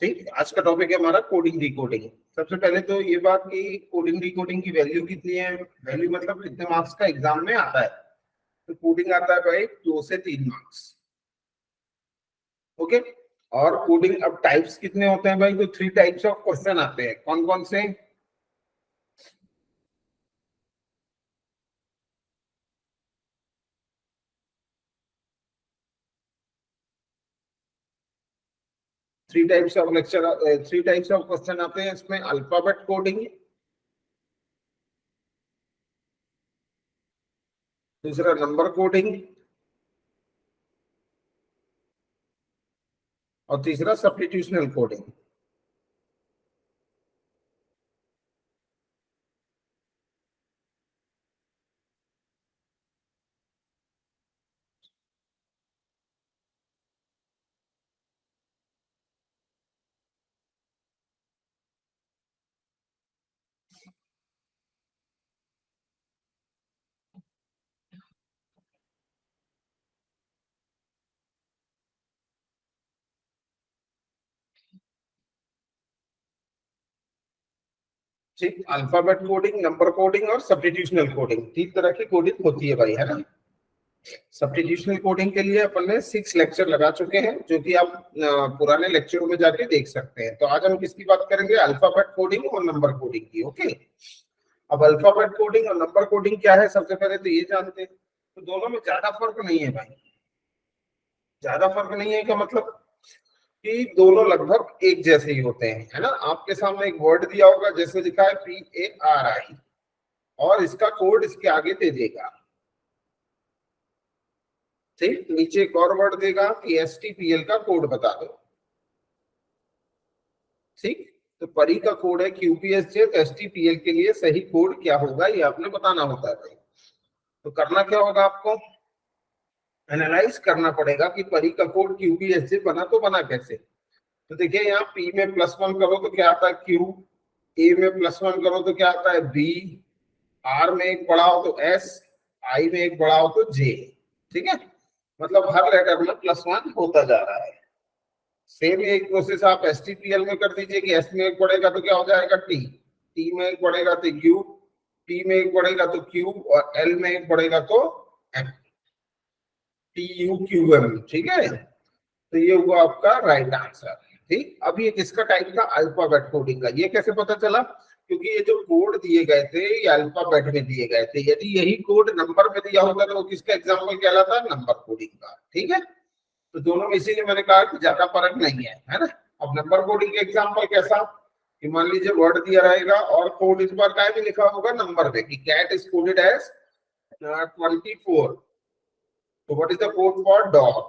ठीक, आज का टॉपिक है हमारा कोडिंग डिकोडिंग। सबसे पहले तो ये बात कि कोडिंग डिकोडिंग की वैल्यू कितनी है, वैल्यू मतलब कितने मार्क्स का एग्जाम में आता है। तो कोडिंग आता है भाई 2 से 3 मार्क्स। ओके, और कोडिंग अब टाइप्स कितने होते हैं भाई, तो 3 टाइप्स ऑफ क्वेश्चन आते हैं। कौन कौन से? थ्री टाइप्स ऑफ क्वेश्चन आते हैं इसमें। अल्फाबेट कोडिंग, दूसरा नंबर कोडिंग, और तीसरा सब्स्टिट्यूशनल कोडिंग। ठीक, अल्फाबेट कोडिंग, नंबर कोडिंग और सब्स्टिट्यूशनल कोडिंग, 3 तरह की कोडिंग होती है भाई, है ना। सब्स्टिट्यूशनल कोडिंग के लिए अपन ने 6 लेक्चर लगा चुके हैं, जो कि आप पुराने लेक्चरों में जाके देख सकते हैं। तो आज हम किसकी बात करेंगे? अल्फाबेट कोडिंग और नंबर कोडिंग की। ओके, अब अल्फाबेट कोडिंग और नंबर कोडिंग क्या है, सबसे पहले तो ये जानते हैं। तो दोनों में ज्यादा फर्क नहीं है भाई, ज्यादा फर्क नहीं है। क्या मतलब कि दोनों लगभग एक जैसे ही होते हैं, है ना। आपके सामने एक वर्ड दिया होगा, जैसे लिखा है PARI, और इसका कोड इसके आगे दे देगा। ठीक, नीचे एक और वर्ड देगा कि STPL का कोड बता दो। ठीक, तो परी का कोड है QPSC, तो STPL के लिए सही कोड क्या होगा ये आपने बताना होता है भाई। तो करना क्या होगा आपको? एनालाइज करना पड़ेगा कि परी का कोड QPSC बना तो बना कैसे। तो देखिए, यहाँ P में +1 करो तो क्या आता है Q, A में +1 करो तो क्या आता है B, R में एक बढ़ाओ तो S, I में एक बढ़ाओ तो J। ठीक है, मतलब हर लेटर में +1 होता जा रहा है। सेम एक प्रोसेस आप STPL में कर दीजिए कि S में एक बढ़ेगा तो क्या हो जाएगा T, T में एक बढ़ेगा तो Q, T में एक बढ़ेगा तो Q, और L में एक बढ़ेगा तो M, TUQM। ठीक है, तो ये हुआ आपका राइट आंसर। ठीक, अब ये किसका टाइप था? अल्फाबेट कोडिंग का। ये कैसे पता चला? क्योंकि ये जो कोड दिए गए थे ये अल्फाबेट में दिए गए थे। यदि यही कोड नंबर में दिया होता तो वो किसका एग्जाम्पल कहलाता? नंबर कोडिंग का। ठीक है, तो दोनों में इसीलिए मैंने कहा कि ज्यादा फर्क नहीं है ना। अब नंबर कोडिंग के एग्जाम्पल कैसा कि मान लीजिए वर्ड दिया रहेगा और कोड इस बार क्या भी लिखा होगा नंबर में, कि कैट इज कोडेड एज 24। तो what is the code for dog,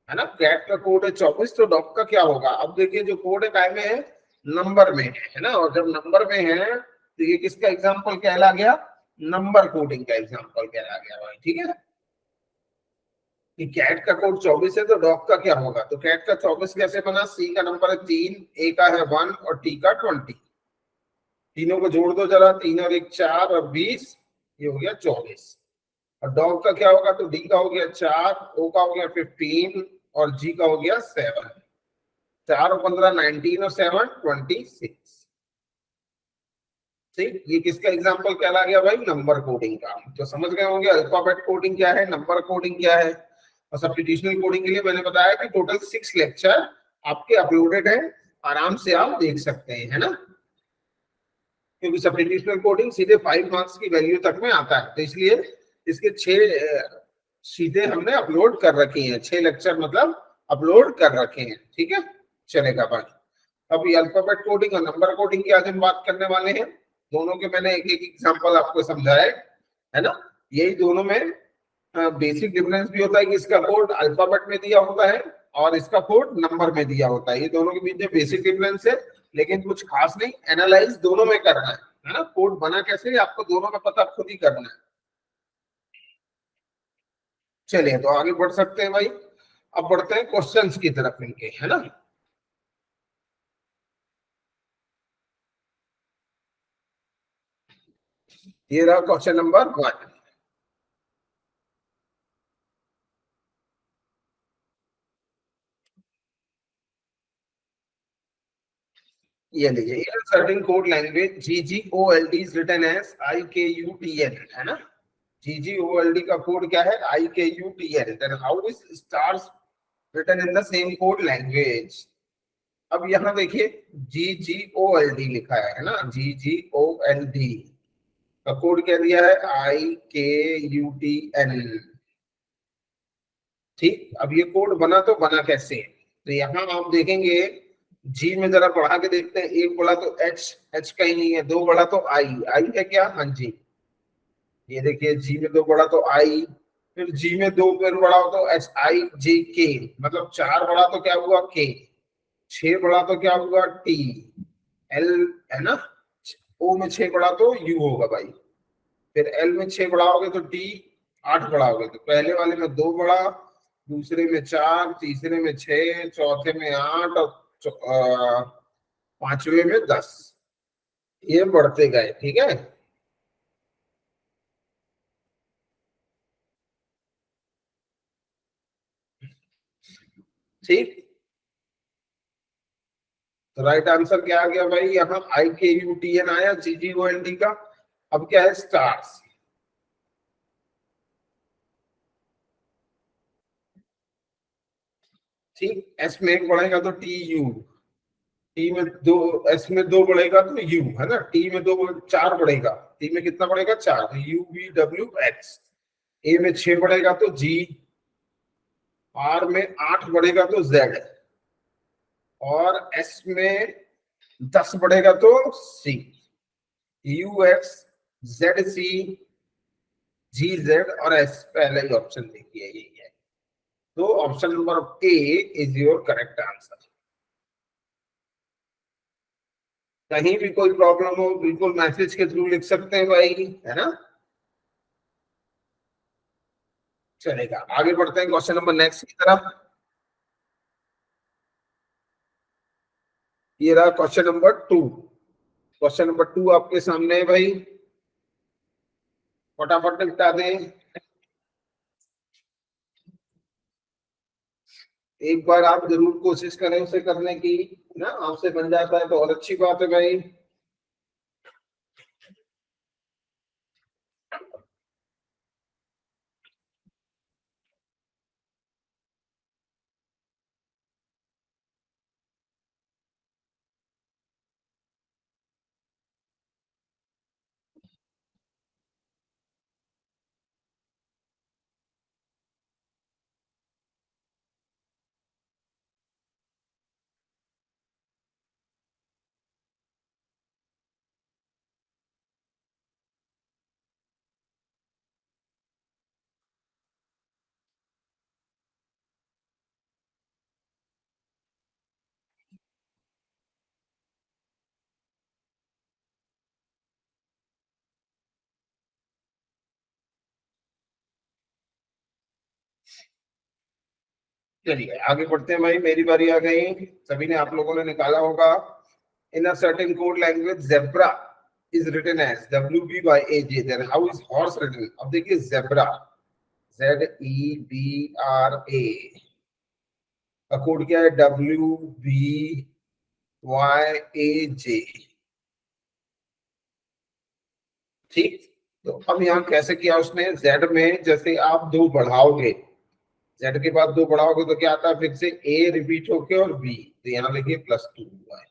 है ना। कैट का कोड है 24, तो डॉग का क्या होगा? अब देखिए, जो कोड है काय में है? नंबर में है ना। और जब नंबर में है तो ये किसका एग्जाम्पल कहला गया? नंबर कोडिंग का एग्जाम्पल कहला गया भाई। ठीक है, कि कैट का कोड 24 है तो डॉग का क्या होगा? तो कैट का 24 कैसे बना? C का नंबर है 3, A का है 1 और T का 20। तीनों को जोड़ दो जरा, 3 और 1 4 और 20, ये हो गया 24। और डॉग का क्या होगा? तो D का हो गया 4, O का हो गया 15 और G का हो गया 7। 4 और 15 19 और 7 26। ठीक, ये किसका एग्जाम्पल कहला गया भाई? नंबर कोडिंग का। तो समझ गए होंगे अल्फाबेट कोडिंग क्या है, नंबर कोडिंग क्या है। और सब्स्टिट्यूशनल कोडिंग के लिए मैंने बताया कि टोटल 6 लेक्चर आपके अपलोडेड है, आराम से आप देख सकते हैं, है ना। क्योंकि सब्स्टिट्यूशनल कोडिंग सीधे 5 मार्क्स की वैल्यू तक में आता है, तो इसलिए इसके 6 सीधे हमने अपलोड कर रखी हैं। 6 लेक्चर मतलब अपलोड कर रखे हैं। ठीक है, चलेगा भाई। अब ये अल्फाबेट कोडिंग और नंबर कोडिंग की आज हम बात करने वाले हैं। दोनों के मैंने एक एक एग्जांपल आपको समझाया, है ना। यही दोनों में बेसिक डिफरेंस भी होता है कि इसका कोड अल्फाबेट में दिया होता है और इसका कोड नंबर में दिया होता है। ये दोनों के बीच में बेसिक डिफरेंस है, लेकिन कुछ खास नहीं। एनालाइज दोनों में करना है ना। कोड बना कैसे आपको दोनों का पता खुद ही करना है। चलिए, तो आगे बढ़ सकते हैं भाई। अब बढ़ते हैं क्वेश्चंस की तरफ इनके, है ना। ये रहा क्वेश्चन नंबर 1। ये लीजिए, in certain code language GGOLD is written as IKUTN, है ना। GGOLD का कोड क्या है? IKUTN। Then how is stars written in the same code language? अब यहाँ देखिए GGOLD लिखा है ना, GGOLD का कोड क्या दिया है? IKUTN। ठीक, अब ये कोड बना तो बना कैसे? तो यहाँ आप देखेंगे जी में जरा बढ़ा के देखते हैं, एक बढ़ा तो एच, एच कहीं नहीं है, दो बढ़ा तो आई, आई है क्या? हाँ जी, ये देखिए जी में दो बढ़ा तो आई, फिर जी में दो फिर बढ़ा तो HIJK, मतलब चार बढ़ा तो क्या हुआ? के। छह बढ़ा तो क्या हुआ? टी। एल, है ना। ओ में छह बढ़ा तो यू होगा भाई, फिर एल में छह बढ़ाओगे तो टी, आठ बढ़ाओगे तो पहले वाले में दो बढ़ा, दूसरे में चार, तीसरे में छह, चौथे में आठ, और पांचवे में 10। ये बढ़ते गए, ठीक है। ठीक, तो राइट आंसर क्या आ गया भाई? यहाँ IKUTN आया, GGOLD का। अब क्या है? स्टार्स। ठीक, एस में एक बढ़ेगा तो TU, टी में दो, एस में दो बढ़ेगा तो यू, है ना। टी में दो, चार बढ़ेगा, टी में कितना बढ़ेगा? चार, तो UVWX। ए में छह बढ़ेगा तो जी, आर में आठ बढ़ेगा तो जेड, और एस में 10 बढ़ेगा तो सी। UX, ZC, GZ और एस, पहले ही ऑप्शन देखिए यही है। तो option number A is your correct answer. कहीं भी कोई प्रॉब्लम हो बिल्कुल मैसेज के थ्रू लिख सकते हैं भाई, है ना। चलेगा, आगे बढ़ते हैं क्वेश्चन नंबर नेक्स्ट की तरफ। ये रहा क्वेश्चन नंबर 2। क्वेश्चन नंबर 2 आपके सामने है भाई, फटाफट निपटा दें। एक बार आप जरूर कोशिश करें उसे करने की, ना आपसे बन जाता है तो और अच्छी बात है भाई। चलिए आगे बढ़ते हैं भाई, मेरी बारी आ गई। सभी ने, आप लोगों ने निकाला होगा। In a certain code language zebra is written as WB/AJ, then how is horse written? अब देखिए जेब्रा, ZEBRA का कोड क्या है? WB/AJ। ठीक, तो अब यहाँ कैसे किया उसने? जेड में जैसे आप दो बढ़ाओगे, जेड के बाद दो बढ़ाओगे तो क्या आता है? फिर से ए रिपीट होके और बी, तो यहाँ लिखिए +2 हुआ है।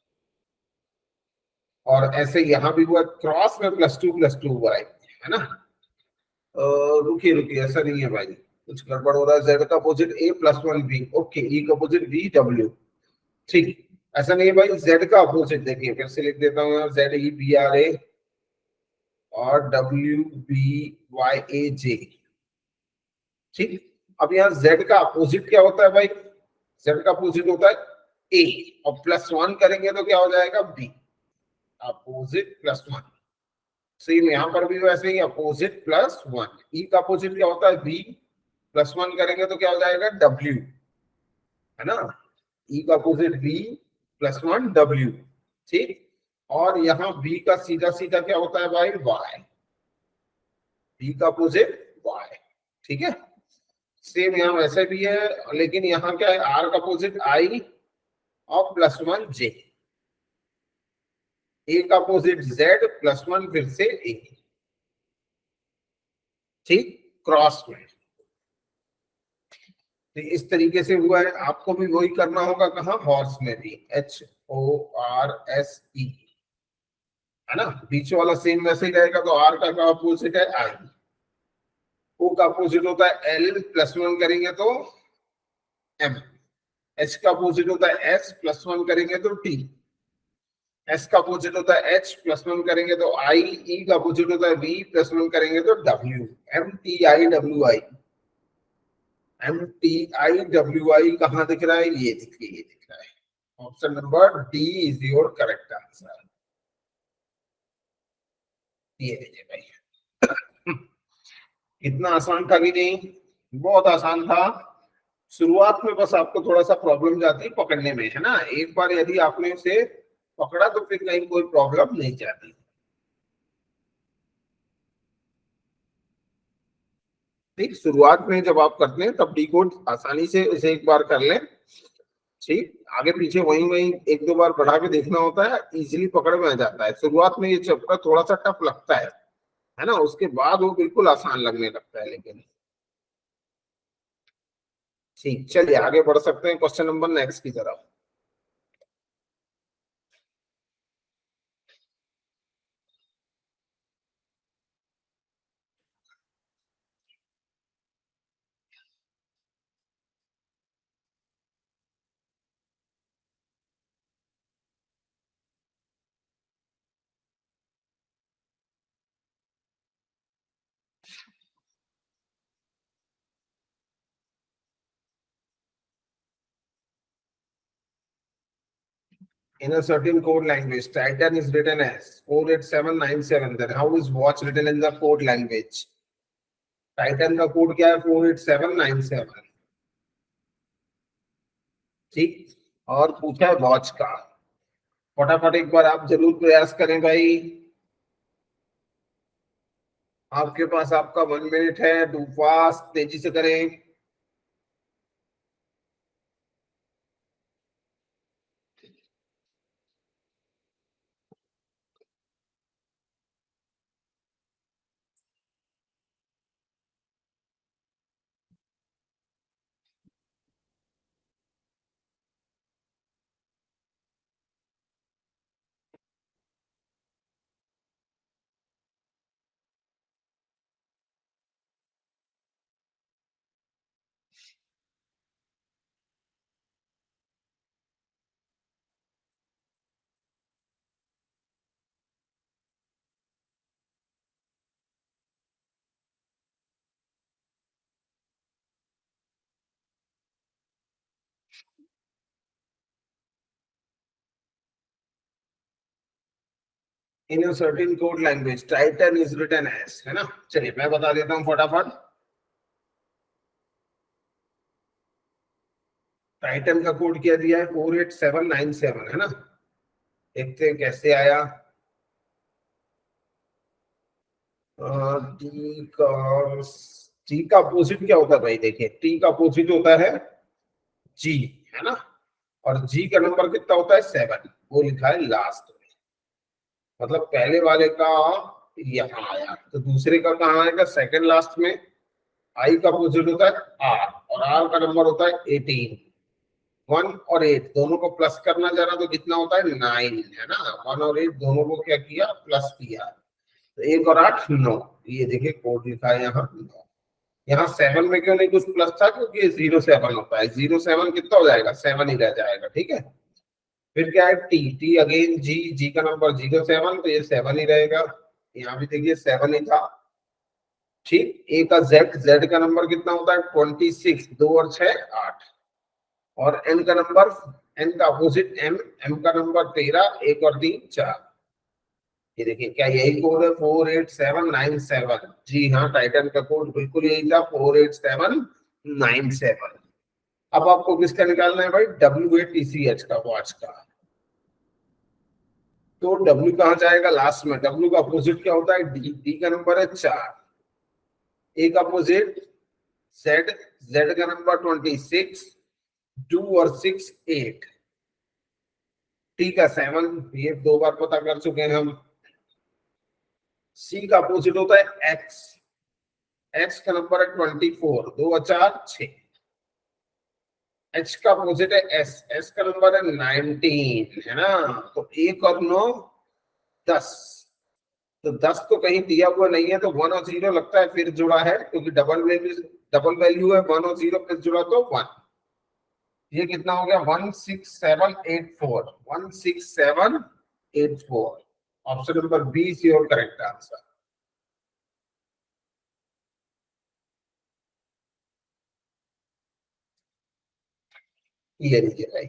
और ऐसे यहाँ भी हुआ, क्रॉस में +2 हुआ है ना। रुकिए रुकिए, ऐसा नहीं है भाई, कुछ गड़बड़ हो रहा है। जेड का अपोजिट ए +1 बी, ओके, ई का अपोजिट बी डब्ल्यू। ठीक, ऐसा नहीं है भाई, जेड का अपोजिट देखिए, फिर से लिख देता हूँ, ZEBRA और WB/AJ। ठीक, अब यहाँ जेड का अपोजिट क्या होता है भाई? जेड का अपोजिट होता है ए, और +1 करेंगे तो क्या हो जाएगा? बी। अपोजिट +1। सेम यहाँ पर भी वैसे ही, अपोजिट +1। ई का अपोजिट क्या होता है? बी, +1 करेंगे तो क्या हो जाएगा? डब्ल्यू, है ना। ई का अपोजिट बी, +1 डब्ल्यू। ठीक, और यहाँ बी का सीधा सीधा क्या होता है भाई? वाई। बी का अपोजिट वाई, ठीक है। सेम यहाँ वैसे भी है, लेकिन यहाँ क्या है? आर का अपोजिट आई और +1 जे। ए का अपोजिट जेड प्लस वन फिर से ए, ठीक, क्रॉस में। तो इस तरीके से हुआ है, आपको भी वही करना होगा, कहा हॉर्स में भी, HORSE, है ना, बीच वाला सेम वैसे ही रहेगा। तो आर का अपोजिट है आई, ओ का अपोजिट होता है एल, प्लस वन करेंगे तो एम, एच का अपोजिट होता है एस, प्लस वन करेंगे तो टी, एस का अपोजिट होता है एच, प्लस वन करेंगे तो आई, ई का अपोजिट होता है वी, प्लस वन करेंगे तो डब्ल्यू, MTIWI। MTIWI कहाँ दिख रहा है, ये दिख रहा है। Option number D is your correct answer. ये लीजिए भाई। इतना आसान था कि नहीं? बहुत आसान था। शुरुआत में बस आपको थोड़ा सा प्रॉब्लम जाती है पकड़ने में, है ना। एक बार यदि आपने इसे पकड़ा तो फिर कहीं कोई प्रॉब्लम नहीं जाती। ठीक, शुरुआत में जब आप करते हैं तब डिकोड आसानी से इसे एक बार कर लें, ठीक, आगे पीछे वहीं वहीं एक दो बार बढ़ा के देखना होता है, इजीली पकड़ में आ जाता है। शुरुआत में ये चैप्टर थोड़ा सा टफ लगता है ना, उसके बाद वो बिल्कुल आसान लगने लगता है। लेकिन ठीक, चलिए आगे बढ़ सकते हैं क्वेश्चन नंबर नेक्स्ट की तरफ। In a certain code language, Titan is written as 48797. Then how is watch written in the code language? Titan का कोड क्या है? 48797। ठीक, और पूछा है वॉच का। फटाफट एक बार आप जरूर प्रयास करें भाई, आपके पास आपका 1 मिनट है। डू फास्ट, तेजी से करें। In a certain code language Titan is written as, है ना। चलिए मैं बता देता हूँ फटाफट। टाइटन का कोड क्या दिया है? 48797, है ना। देखते हैं कैसे आया। टी का टी का अपोजिट क्या होता है भाई? देखिए टी का अपोजिट होता है जी, है ना। और जी का नंबर कितना होता है? 7। वो लिखा है लास्ट में, मतलब पहले वाले का यहाँ आया तो दूसरे का कहाँ आएगा? सेकंड लास्ट में। आई का अपोजिट होता है आर, और आर का नंबर होता है 18। 1 और 8 दोनों को प्लस करना जा रहा तो कितना होता है? 9, है ना। 1 और 8 दोनों को क्या किया? प्लस किया। तो 1 और 8 9। ये देखिए कोड लिखा है यहाँ 9। यहाँ 7 में क्यों नहीं कुछ प्लस था? क्योंकि 07 होता है। 07 कितना हो जाएगा? 7 ही रह जाएगा, ठीक है। फिर क्या है? टी, टी अगेन जी, जी का नंबर 07, तो ये 7 ही रहेगा। यहाँ भी देखिए 7 ही था, ठीक। ए का जेड, जेड का नंबर कितना होता है? 26। 2 और 6 8। और एन का नंबर, एन का अपोजिट एम, एम का नंबर 13। 1 और 3 4। ये देखिए क्या यही कोड है? 48797। जी हाँ, टाइटन का कोड बिल्कुल यही था, 48797। अब आपको किसका निकालना है भाई? WATCH का, वॉच का। तो W कहाँ जाएगा? लास्ट में। W का अपोजिट क्या होता है? डी, डी का नंबर है 4। ए का अपोजिट जेड, जेड का नंबर 26। 2 और 6 8। टी का 7, ये 2 बार पता कर चुके हैं हम। सी का अपोजिट होता है एक्स, एक्स का नंबर है 24, 2 और 4 6। एच का अपोजिट है एस, एस का नंबर है 19, है ना। तो 1 और 9 10। तो 10 तो कहीं दिया हुआ नहीं है, तो 1 और 0 लगता है फिर जुड़ा है, क्योंकि डबल वैल्यू है, 1 और 0 फिर जुड़ा तो 1। ये कितना हो गया? 16784, 16784। Option number B is your correct answer. ये लीजिए भाई।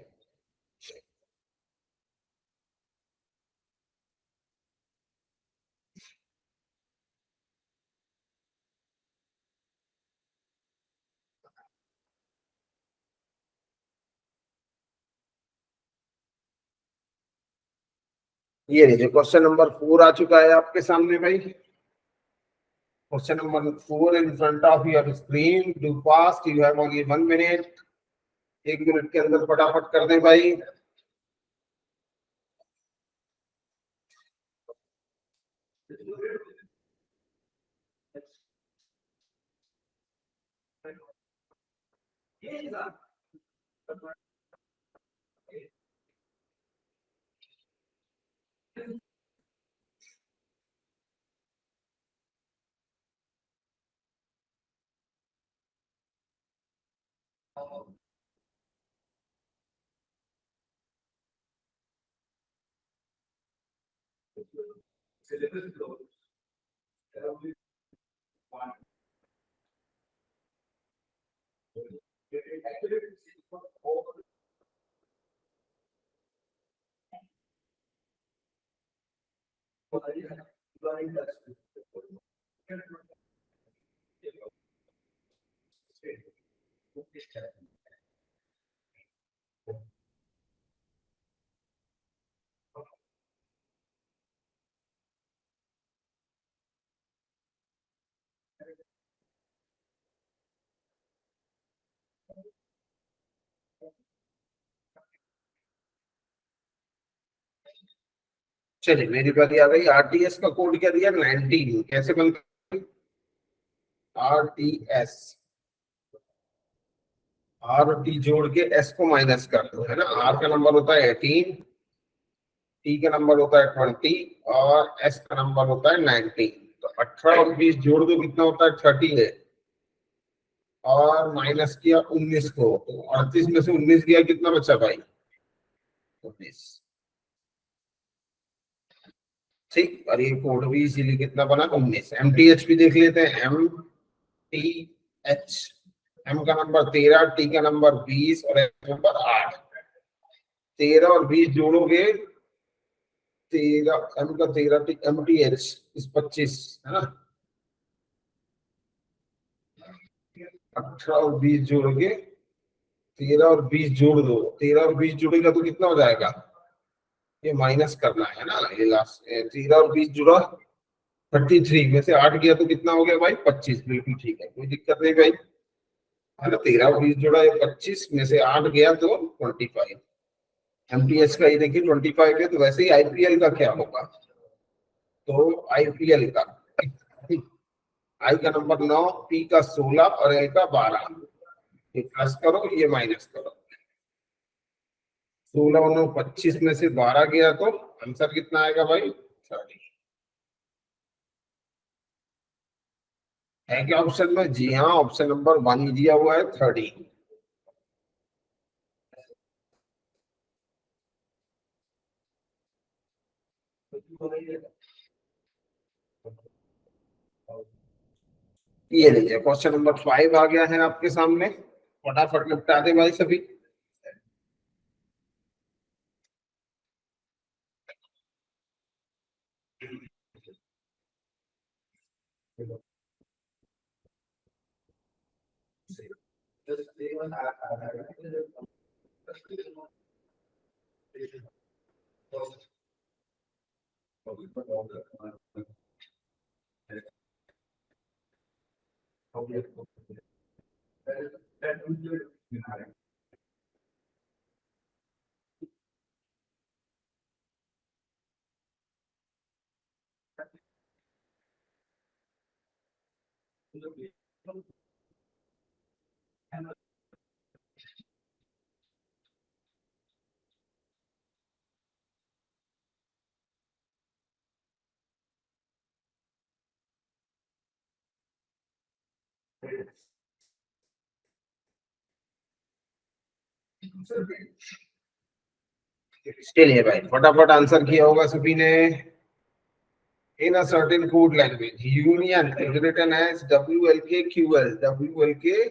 ये लीजिए, क्वेश्चन नंबर 4 आ चुका है आपके सामने भाई। Question number 4 in front of your screen, do fast, you have only 1 minute. 1 minute के अंदर फटाफट कर दें भाई। चलिए मेरी बारी आ गई। आरटीएस का कोड क्या दिया? 19। कैसे बनता है आरटीएस? आर और टी जोड़ के एस को माइनस कर दो, है ना। आर का नंबर होता है 18, टी का नंबर होता है 20, और एस का नंबर होता है 19। तो 18 और 20 जोड़ दो, कितना होता है? 30 है। और माइनस किया 19 को, तो 38 में से 19 गया, कितना बचा भाई? 19। ठीक। और ये कोड भी इसीलिए कितना बना? 19। एमटीएच भी देख लेते हैं। M T H. एम का नंबर 13, टी का नंबर 20 और एच का नंबर 8। 13 और 20 जोड़ोगे, 13 एम का 13, एम टी एच इस 25, है ना। 18 और 20 जोड़ोगे, 13 और 20 जोड़ दो, 13 और 20 जोड़ेगा तो कितना हो जाएगा? ये माइनस करना है ना। ये लास्ट 13 और 20 जुड़ा 33 में से 8 गया तो कितना हो गया भाई? 25। बिल्कुल ठीक है, कोई दिक्कत नहीं भाई, है ना। 13 और 20 जुड़ा, ये 25 में से 8 गया तो 25। एमटीएच का ये देखिए 25 है। तो वैसे ही आईपीएल का क्या होगा? तो आईपीएल का आई का नंबर 9, पी का 16 और एल का 12। ये प्लस करो, ये माइनस करो। 16 और 9 25 में से 12 गया तो आंसर कितना आएगा भाई? 30। है क्या ऑप्शन में? जी हाँ, ऑप्शन नंबर 1 दिया हुआ है 30। ये लीजिए, क्वेश्चन नंबर 5 आ गया है आपके सामने। फटाफट निपटा दे भाई सभी। चलिए भाई फटाफट आंसर किया होगा सभी ने। In a certain code language, union is written as WLKQL, WLKQL.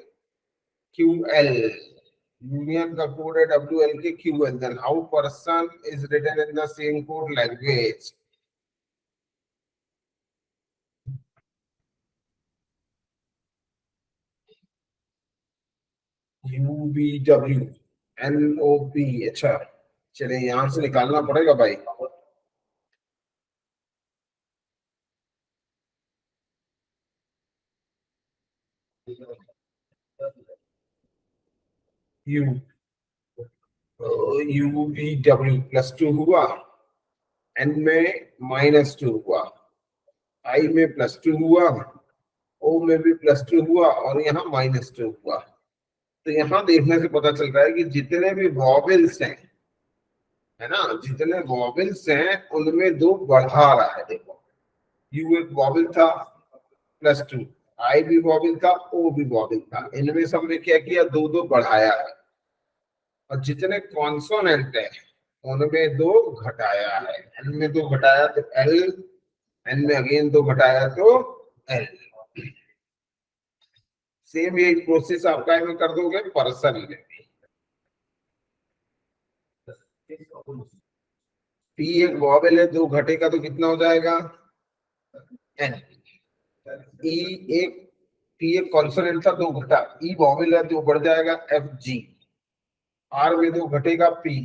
Union का कोड है WLKQL. Then how person is written in the same code language? UBW, NOP. अच्छा चलिए यहां से निकालना पड़ेगा भाई। U UBW +2 हुआ, N में -2 हुआ, I में +2 हुआ, O में भी +2 हुआ और यहाँ -2 हुआ। तो यहाँ देखने से पता चल रहा है कि जितने भी वॉवेल्स हैं, है ना, जितने वॉवेल्स हैं उनमें दो बढ़ा रहा है। देखो यू एक वॉवेल था +2, आई भी वॉवेल था, ओ भी वॉवेल था, इनमें से हमने क्या किया, दो दो बढ़ाया है। और जितने कॉन्सोनेंट है उनमें दो घटाया है। एन में दो घटाया तो एल, एन में अगेन दो घटाया तो एल। सेम यही प्रोसेस आपका में कर दोगे पर्सन में भी। पी एक वॉवेल है, दो घटेगा तो कितना हो जाएगा, एन। ई एक, पी एक कॉन्सोनेंट था, दो घटा, ई वॉवेल है, दो बढ़ जाएगा एफ जी। आर में दो घटेगा पी,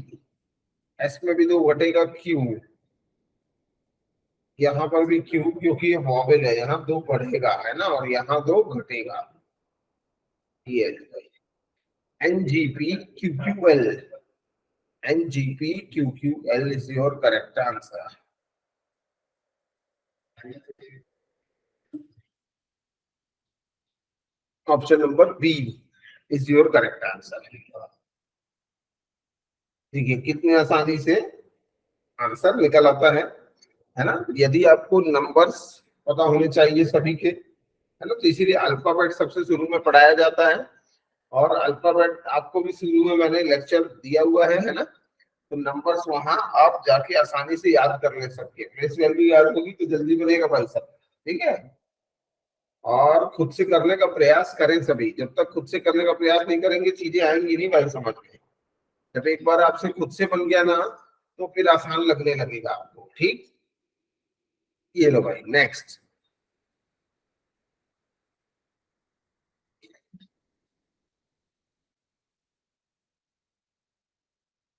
एस में भी दो घटेगा क्यू, यहाँ पर भी क्यू क्योंकि ये वॉवेल है, यहाँ दो बढ़ेगा है ना, और यहाँ दो घटेगा। ये NGP Q Q L, NGP Q Q L is your correct answer. Option number B is your correct answer. देखिए कितनी आसानी से आंसर निकल आता है ना। यदि आपको नंबर्स पता होने चाहिए सभी के, है ना, तो इसीलिए अल्फाबेट सबसे शुरू में पढ़ाया जाता है। और अल्फाबेट आपको भी शुरू में मैंने लेक्चर दिया हुआ है ना, तो नंबर्स वहां आप जाके आसानी से याद कर ले सकते हैं। प्लेस वैल्यू याद होगी तो जल्दी बनेगा भाई सब, ठीक है। और खुद से करने का प्रयास करें सभी, जब तक खुद से करने का प्रयास नहीं करेंगे चीजें आएंगी नहीं भाई समझ में। जब एक बार आपसे खुद से बन गया ना तो फिर आसान लगने लगेगा आपको, ठीक। ये लो भाई नेक्स्ट।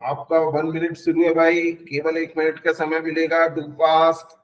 आपका 1 मिनट शुरू है भाई, केवल 1 मिनट का समय मिलेगा, डू फास्ट।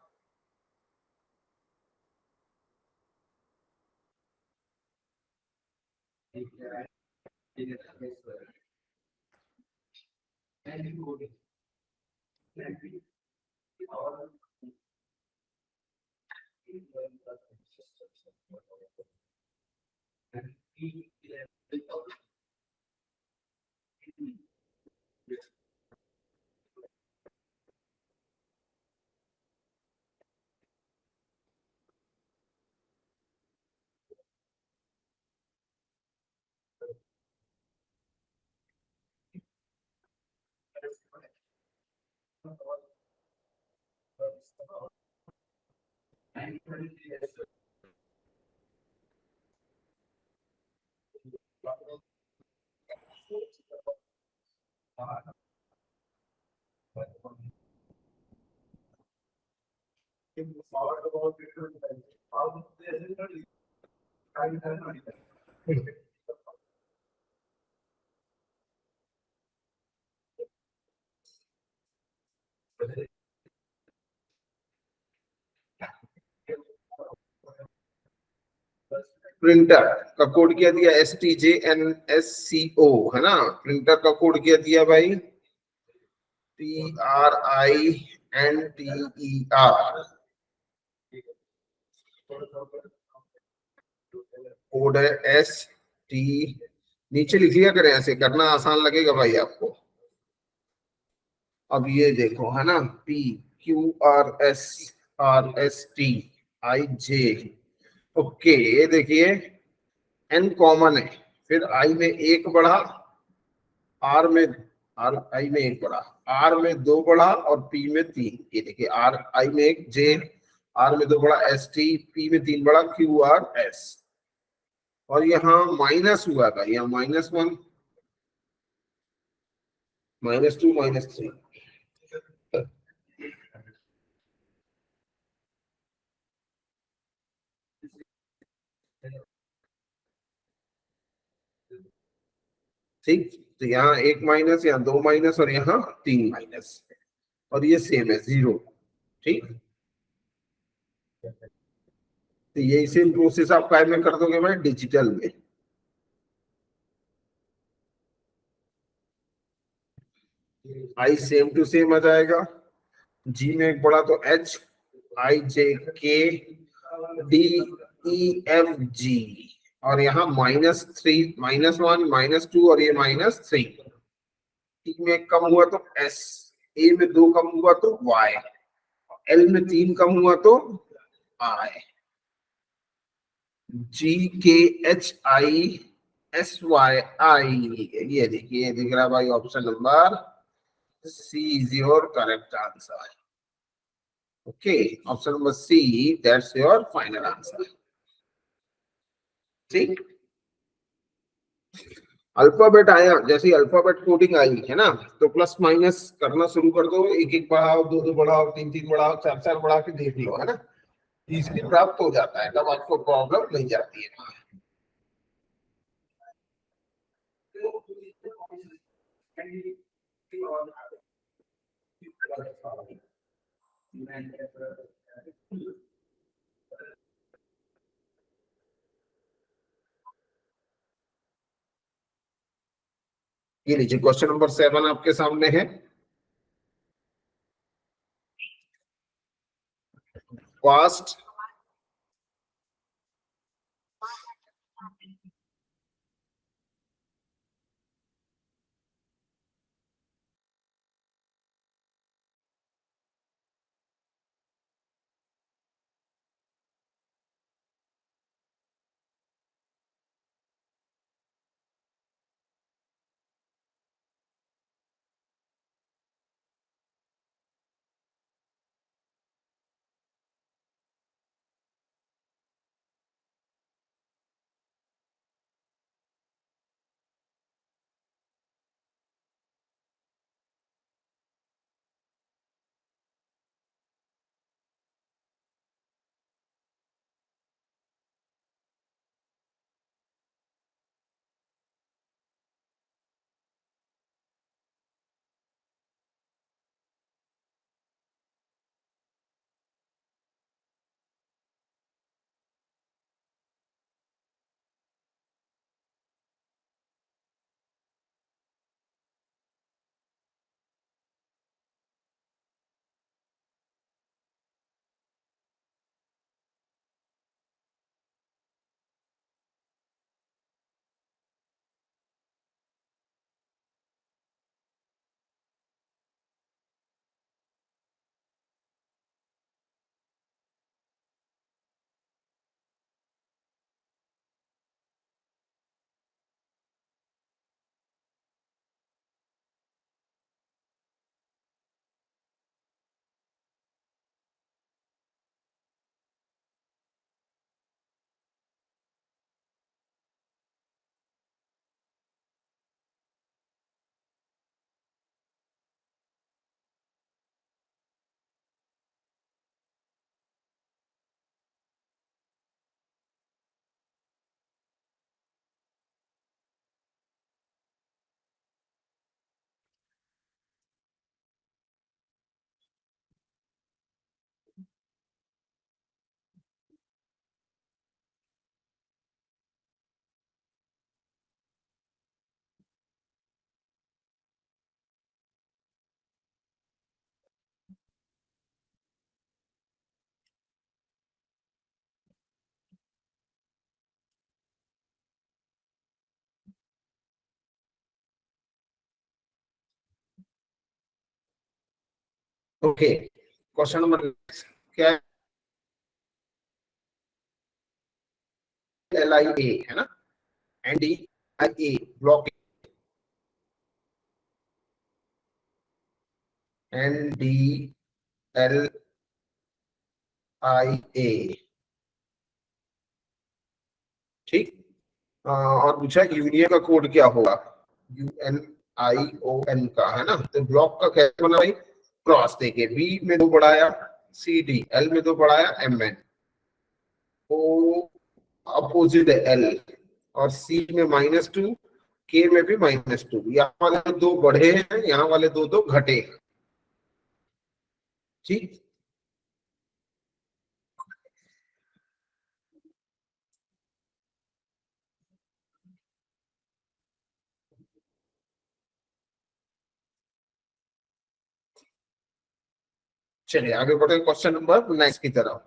प्रिंटर का कोड क्या दिया, STJNSCO, है ना। प्रिंटर का कोड क्या दिया भाई, PRINTER। कोड है ST, नीचे लिख लिया करें, ऐसे करना आसान लगेगा भाई आपको। अब ये देखो है ना, PQRSRSTIJ, ओके। ये देखिए N कॉमन है, फिर I में एक बढ़ा, R में, R I में एक बढ़ा, R में दो बढ़ा और P में तीन। ये देखिए R I में एक, J R में दो बढ़ा, ST P में तीन बढ़ा, QRS। और यहाँ माइनस हुआ था, यहाँ -1 -2 -3। ठीक, तो यहाँ एक माइनस, यहाँ दो माइनस और यहाँ तीन माइनस, और ये सेम है 0। ठीक, तो यही सेम प्रोसेस आप काय में कर दोगे भाई, डिजिटल में। आई सेम टू सेम आ जाएगा, जी में एक बड़ा तो H, IJK DEFG, और यहाँ -3 -1 -2 और ये -3। टी में एक कम हुआ तो S, ए में दो कम हुआ तो Y, एल में तीन कम हुआ तो I, GKHISYI। ये देखिए, दिख रहा भाई, option number C is your correct answer. Okay, option number C, that's your final answer. ठीक, अल्फाबेट आया, जैसे अल्फाबेट कोडिंग आई है ना, तो प्लस माइनस करना शुरू कर दो, एक एक बढ़ाओ, दो दो बढ़ाओ, तीन तीन बढ़ाओ, चार चार बढ़ा के देख लो, है ना, इजीली प्राप्त हो जाता है, तब आपको प्रॉब्लम नहीं जाती है। ये लीजिए, क्वेश्चन नंबर 7 आपके सामने है। पास्ट ओके, क्वेश्चन नंबर क्या है? LIA है ना, NDIA ब्लॉक, NDLIA, ठीक। और पूछा यूनियन का कोड क्या होगा? UNION का है ना। तो ब्लॉक का कैसे बना भाई? क्रॉस देके, बी में 2 बढ़ाया CD, L में 2 बढ़ाया MN, ओ अपोजिट है L, और C में -2, K में भी -2। यहाँ वाले 2 बढ़े हैं, यहाँ वाले 2 घटे हैं, ठीक। चलिए आगे बढ़े क्वेश्चन नंबर नेक्स्ट की तरफ।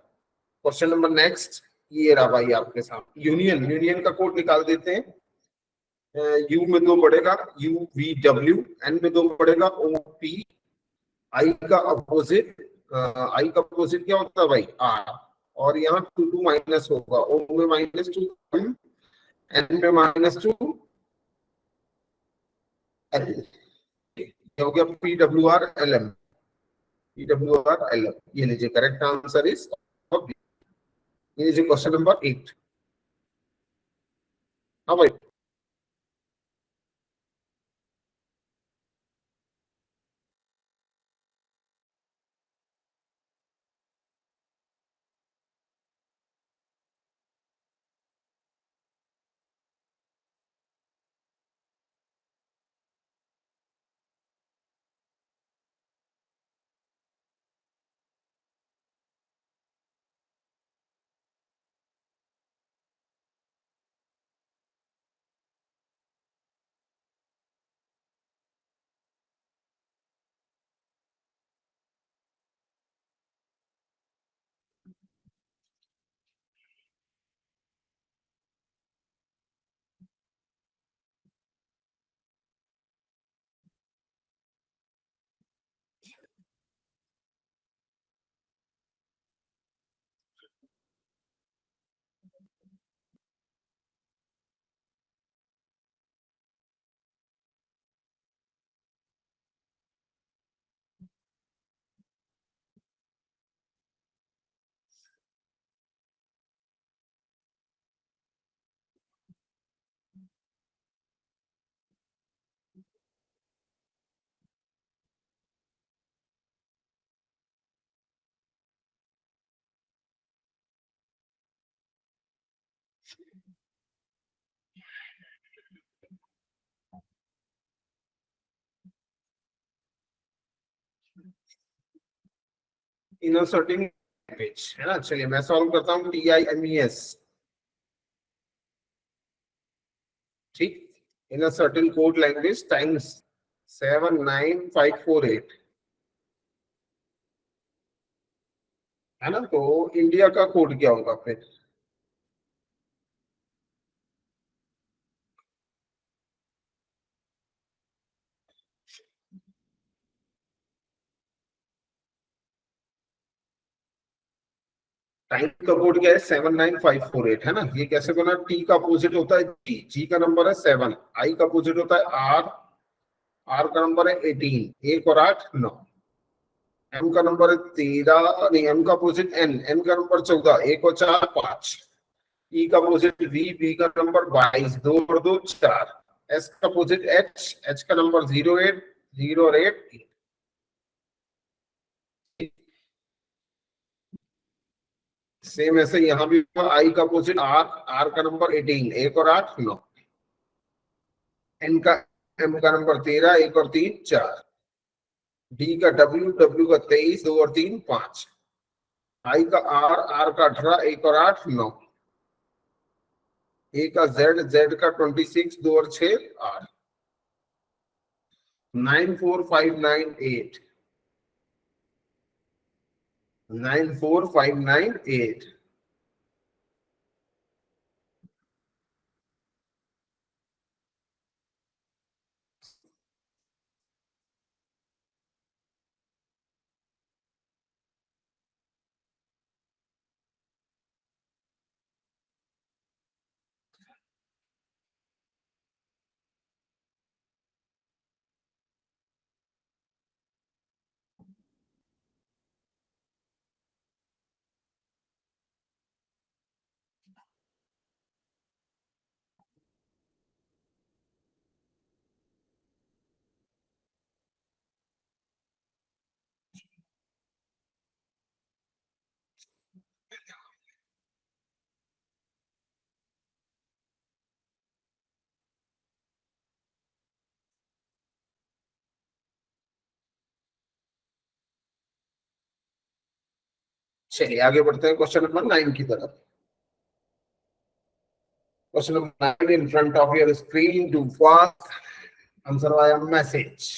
क्वेश्चन नंबर नेक्स्ट ये रहा भाई आपके सामने, यूनियन, यूनियन का कोड निकाल देते हैं। यू में 2 बढ़ेगा UVW, एन में 2 बढ़ेगा OP, आई का अपोजिट, आई का अपोजिट क्या होता है भाई? आर, और यहाँ 2 माइनस होगा, ओ में -2, एन में -2, एल, हो गया PWR LM, PWR LM। ये लीजिए करेक्ट आंसर इज, ये लीजिए क्वेश्चन नंबर 8। हाँ भाई, इनोसर्टिंग पेज है ना। चलिए मैं सॉल्व करता हूँ, TIMES, ठीक। इनोसर्टिंग कोड लैंग्वेज टाइम्स 79548 है ना। तो इंडिया का कोड क्या होगा फिर? टाइम का कोड क्या है? 79548 है ना। ये कैसे बना? टी का अपोजिट होता है जी, जी का नंबर है 7, आई का अपोजिट होता है आर, आर का नंबर है 18, 1 और 8 9, एम का नंबर है 13, नहीं एम का अपोजिट एन, एन का नंबर 14, 1 और 4 5, ई का अपोजिट वी, वी का नंबर 22, 2 और 2 4, एस का अपोजिट एच, एच का नंबर 08, 0 और 8। सेम ऐसे यहाँ भी आई का अपोजिट आर, आर का नंबर 18, 1 और 8 9, एन का, एम का नंबर 13, 1 और 3 4, डी का डब्ल्यू, डब्ल्यू का 23, 2 और 3 5, आई का आर, आर का 18, 1 और 8 9, ए का जेड, जेड का 26, 2 और 6 8, 94598, 94598। चलिए आगे बढ़ते हैं क्वेश्चन नंबर 9 की तरफ। Question number 9 in front of your screen. Do fast. Answer via message.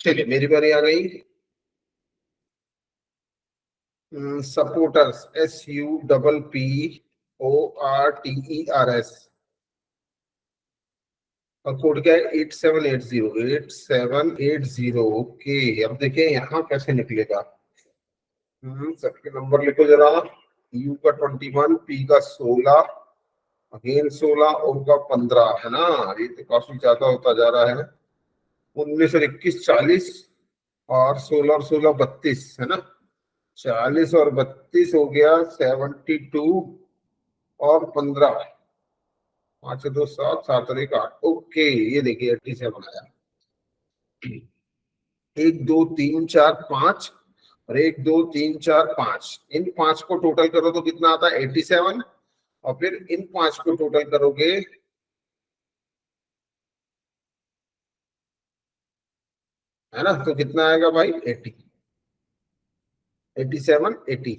चलिए मेरी बारी आ गई। सपोर्टर्स SUPPORTERS और कोड क्या है 8780 ओके। अब देखिए यहाँ कैसे निकलेगा। सबके नंबर लिखो जरा। यू का 21, पी का 16, अगेन 16 और का 15 है ना। ये तो काफी ज्यादा होता जा रहा है। 19 और 21 40 और 16 और 16 32 है ना। 40 और 32 हो गया 72 और 15, 5 2 7 7 और 1 8 ओके। ये देखिए 87 आया। 1 2 3 4 5 और 1 2 3 4 5, इन पांच को टोटल करो तो कितना आता है 87। और फिर इन पांच को टोटल करोगे है ना तो कितना आएगा भाई 80, 87 80।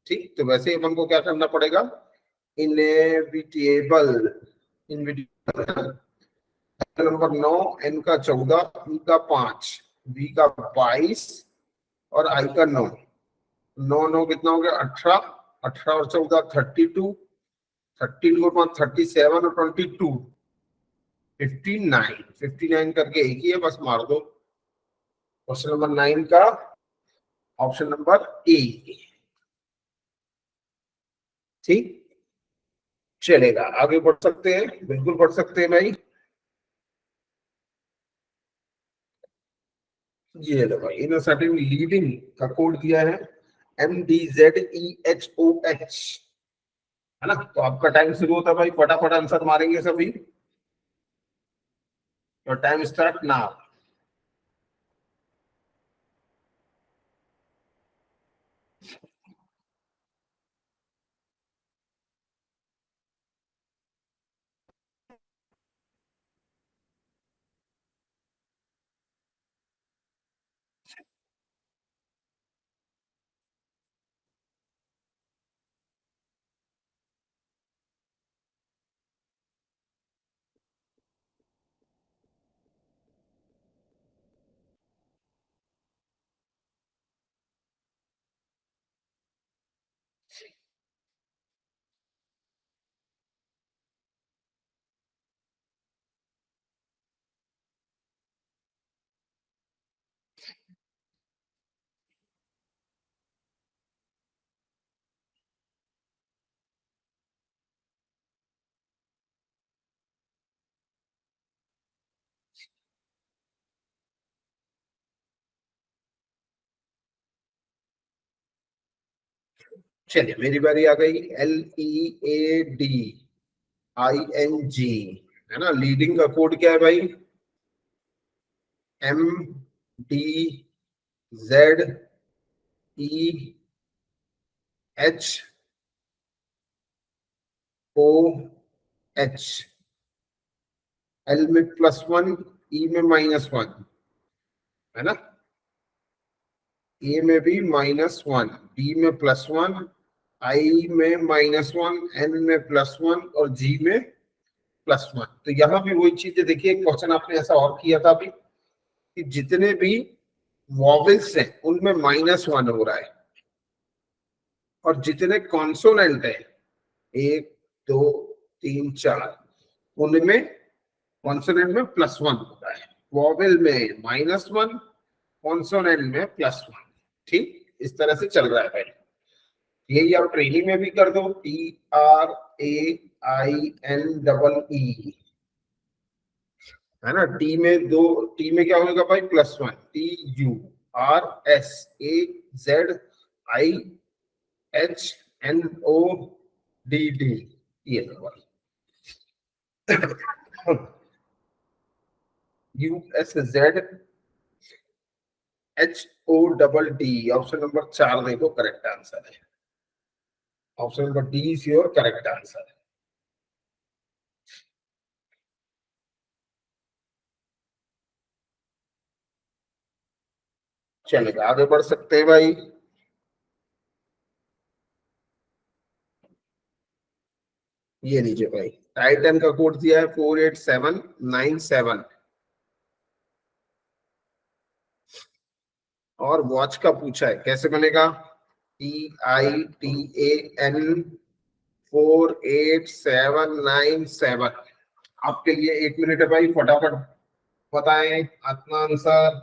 ठीक, तो वैसे ही अपन को क्या करना पड़ेगा इनएविटेबल इनविटेबल। नंबर 9, एन का 14, ई का 5, बी का 22 और आई का 9। 9 9 कितना हो गया 18, 18 और 14 32, 32 और 5 37 और 22 59, 59 करके एक ही है बस मार दो। क्वेश्चन नंबर 9 का ऑप्शन नंबर ए। ठीक, चलेगा आगे बढ़ सकते हैं, बिल्कुल बढ़ सकते हैं भाई। ये लो भाई इन सर्टिन लीडिंग का कोड दिया है MDZEHOH है ना। तो आपका टाइम शुरू होता है भाई, फटाफट आंसर मारेंगे सभी। तो टाइम स्टार्ट नाउ। चलिए मेरी बारी आ गई। LEADING है ना, लीडिंग का कोड क्या है भाई? MDZEHOH। एल में +1, ई में -1 है ना, ए में भी -1, बी में +1, आई में -1, एन में +1 और जी में +1। तो यहाँ भी वही चीज है, देखिए क्वेश्चन आपने ऐसा और किया था अभी कि जितने भी वॉवेल्स हैं उनमें -1 हो रहा है, और जितने कॉन्सोनेंट है 1 2 3 4 उनमें कॉन्सोनेंट में +1 होता है, वॉवेल में -1, कॉन्सोनेंट में +1। ठीक, इस तरह से चल रहा है भाई। यही आप ट्रेनिंग में भी कर दो, TRAINEE है ना। टी में क्या होगा भाई? +1, TURSAZIHNODD, ये USZHODD। ऑप्शन नंबर 4 देखो, करेक्ट आंसर है। Option number D is your correct answer. चलिए आगे बढ़ सकते हैं भाई। ये लीजिए भाई, टाइटन का कोड दिया है 48797, और वॉच का पूछा है, कैसे बनेगा? TITAN 48797। आपके लिए 1 मिनट है भाई, फटाफट बताएं अपना आंसर।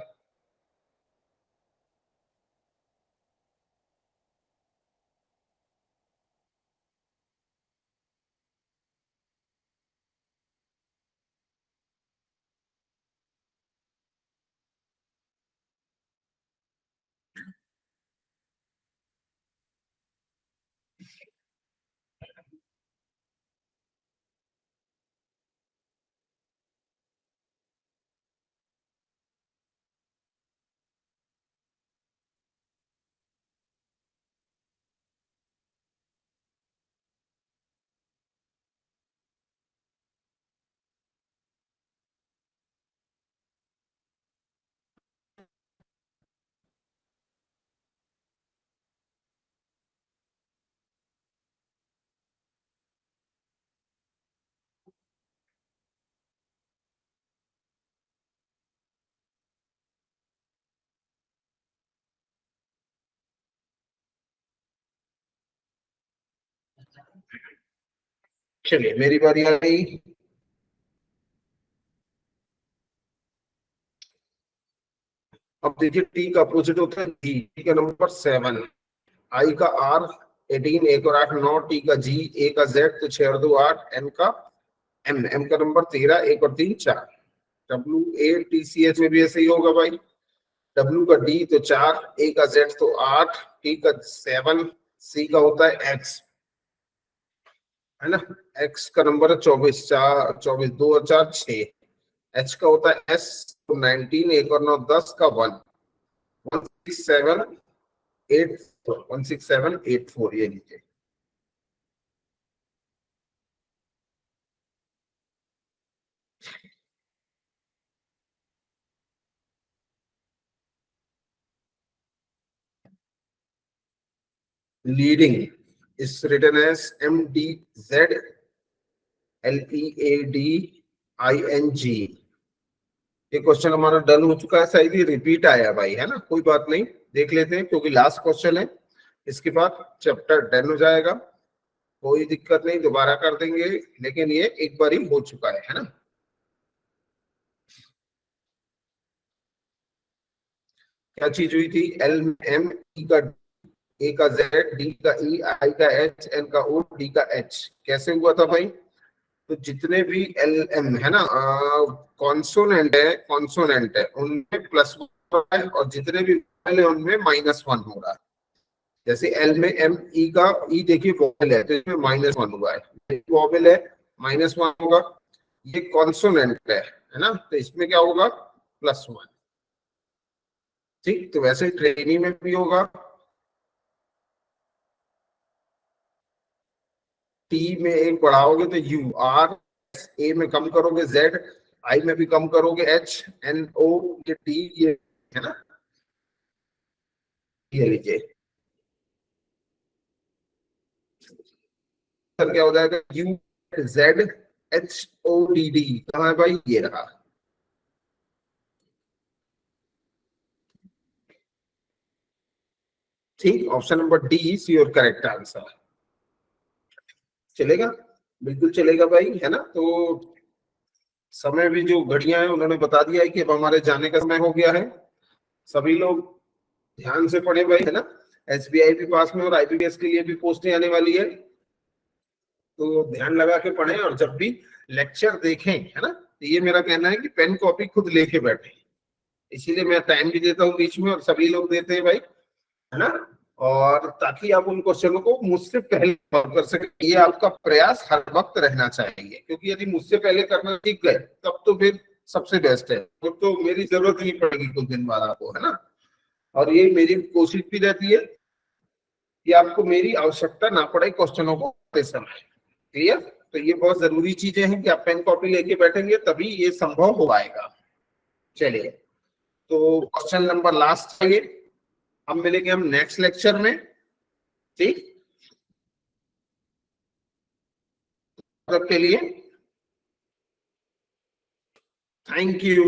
चलिए मेरी बारी आ गई। अब देखिए, टी का अपोजिट होता है जी, टी का नंबर 7, आई का R 18, एक और 8 9, टी का G, ए का Z तो 6 और 2 8, एन का M का नंबर 13, एक और 3 4। WATCH में भी ऐसे ही होगा भाई। W का D तो 4, A का Z तो 8, T का 7, C का होता है X है ना। X का नंबर है 24, 24 2 और 4 6। H का होता है S तो 19, एक और 9 10 का 1, 16784 ये लीजिए। Leading is written as MDZLEADING। ये क्वेश्चन हमारा डन हो चुका है, शायद ये रिपीट आया भाई, है ना, कोई बात नहीं, देख लेते हैं क्योंकि लास्ट क्वेश्चन है, इसके बाद चैप्टर डन हो जाएगा, कोई दिक्कत नहीं, दोबारा कर देंगे, लेकिन ये एक बार ही हो चुका है ना। क्या चीज हुई थी? LM, ई का ए का जेड, डी का ई, आई का एच, एन का ओ, डी का एच। कैसे हुआ था भाई? तो जितने भी एल एम है ना, कॉन्सोनेंट है उनमें +1 है, और जितने भी है उनमें -1 हो रहा है। जैसे एल में एम ई का ई देखिए वॉवेल है तो इसमें -1 हुआ है, वॉवेल है -1 होगा, ये कॉन्सोनेंट है ना, तो इसमें क्या होगा +1। ठीक, तो वैसे ट्रेनी में भी होगा, टी में एक बढ़ाओगे तो यू, आर ए में कम करोगे जेड, आई में भी कम करोगे एच, एन ओ, ये टी, ये है ना, ये लीजिए सर क्या हो जाएगा, U Z H O D D, कहाँ है भाई, ये रहा। ठीक, option number D is your correct answer. चलेगा, बिल्कुल चलेगा भाई, है ना। तो समय भी जो घड़ियां हैं उन्होंने बता दिया है कि अब हमारे जाने का समय हो गया है। सभी लोग ध्यान से पढ़े भाई, है ना। एसबीआई भी पास में और आईबीपीएस के लिए भी पोस्टें आने वाली है, तो ध्यान लगा के पढ़ें। और जब भी लेक्चर देखें, है ना, तो ये मेरा कहना है कि पेन कॉपी खुद लेके बैठे, इसीलिए मैं टाइम भी देता हूँ बीच में और सभी लोग देते हैं भाई, है ना। और ताकि आप उन क्वेश्चनों को मुझसे पहले सॉल्व कर सके, ये आपका प्रयास हर वक्त रहना चाहिए, क्योंकि यदि मुझसे पहले करना सीख गए तब तो फिर सबसे बेस्ट है, तो मेरी जरूरत नहीं पड़ेगी कुछ दिन बाद आपको, है ना। और ये मेरी कोशिश भी रहती है कि आपको मेरी आवश्यकता ना पड़े क्वेश्चनों को करते समय। क्लियर, तो ये बहुत जरूरी चीजें हैं कि आप पेन कॉपी लेके बैठेंगे तभी ये संभव हो पाएगा। चलिए, तो क्वेश्चन नंबर लास्ट है ये, अब मिलेंगे हम नेक्स्ट लेक्चर में। ठीक, तब के लिए थैंक यू।